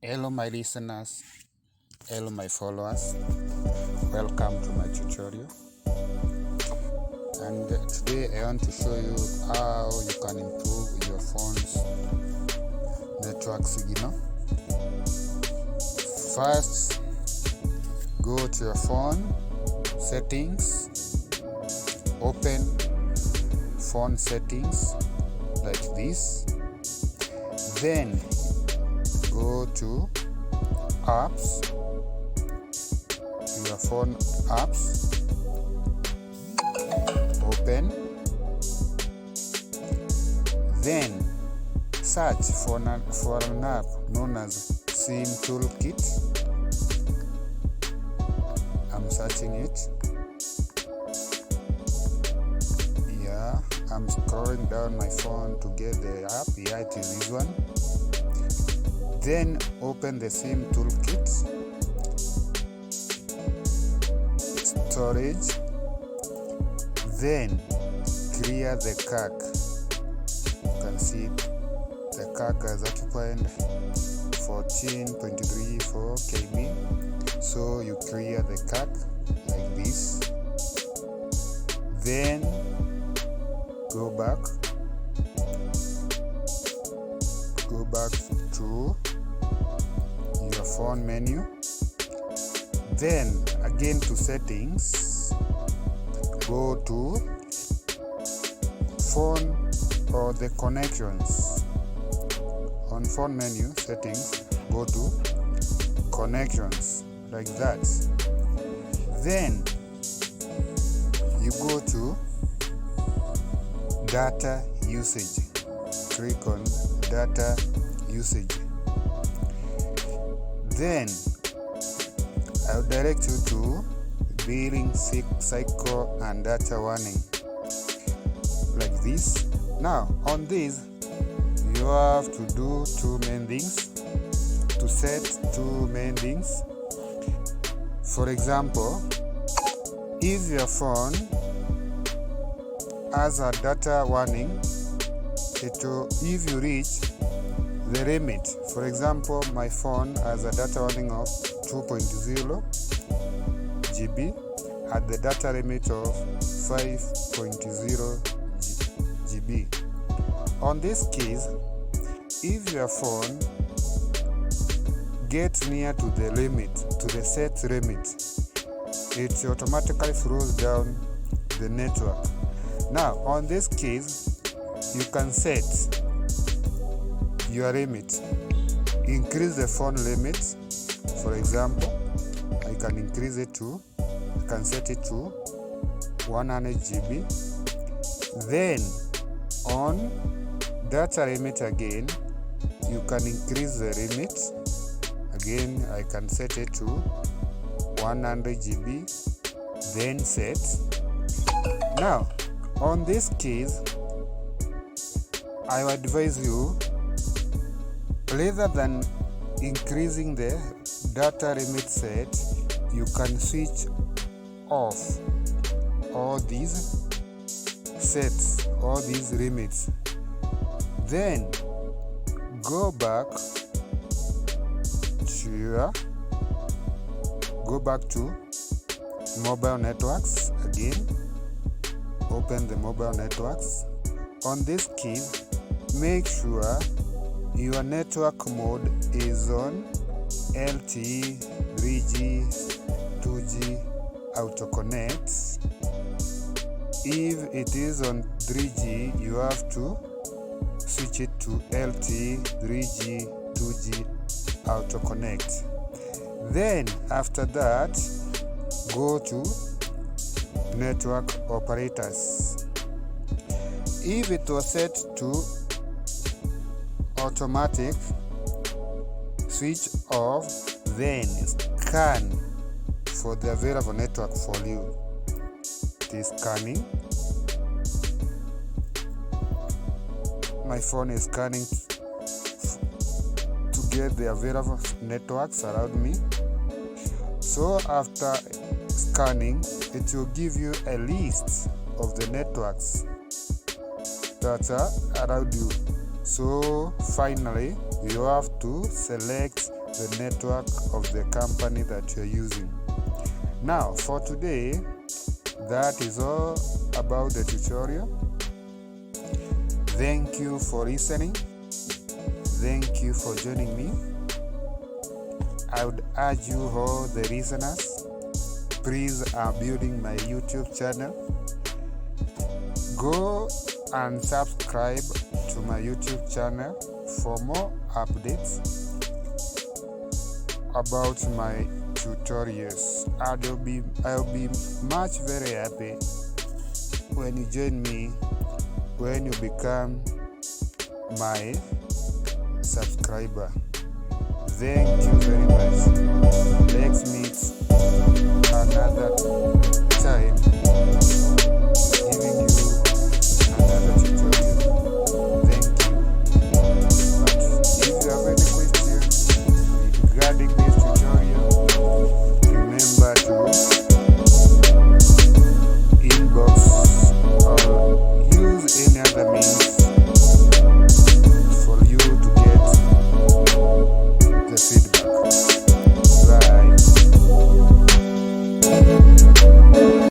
Hello my listeners, hello my followers, welcome to my tutorial. And today I want to show you how you can improve your phone's network signal. First, go to your phone settings, open phone settings like this, then go to apps, your phone apps, open, then search for an app known as SIM Toolkit. I'm searching it. Yeah, I'm scrolling down my phone to get the app. Yeah, it is this one. Then open the SIM Toolkit, storage, then clear the cache. You can see the cache is at 14.34 KB. So you clear the cache like this. Then go back to your phone menu, then again to settings, go to phone or the connections. On phone menu settings, go to connections like that. Then you go to data usage, click on data usage. Then I'll direct you to billing cycle and data warning like this. Now on this you have to do two main things, to set two main things. For example, if your phone has a data warning, it will, if you reach the limit, for example my phone has a data warning of 2.0 GB at the data limit of 5.0 GB. On this case, if your phone gets near to the limit, to the set limit, it automatically slows down the network. Now on this case, you can set your limit, increase the phone limit. For example, I can set it to 100 GB. Then on data limit again, you can increase the limit. Again, I can set it to 100 GB, then set. Now on this case, I would advise you, rather than increasing the data limit set, you can switch off all these sets, all these limits. Then go back to mobile networks again, open the mobile networks. On this case, make sure your network mode is on LTE, 3G, 2G, auto connect. If it is on 3G, you have to switch it to LTE, 3G, 2G, auto connect. Then after that, go to network operators. If it was set to automatic, switch off, then scan for the available network for you. It is scanning. My phone is scanning to get the available networks around me. So after scanning, it will give you a list of the networks that are around you. So finally, you have to select the network of the company that you're using. Now for today, that is all about the tutorial. Thank you for listening. Thank you for joining me. I would urge you all the listeners, please building my YouTube channel. Go and subscribe to my YouTube channel for more updates about my tutorials. I'll be much very happy when you join me, when you become my subscriber. Thank you very much. Let's meet another time.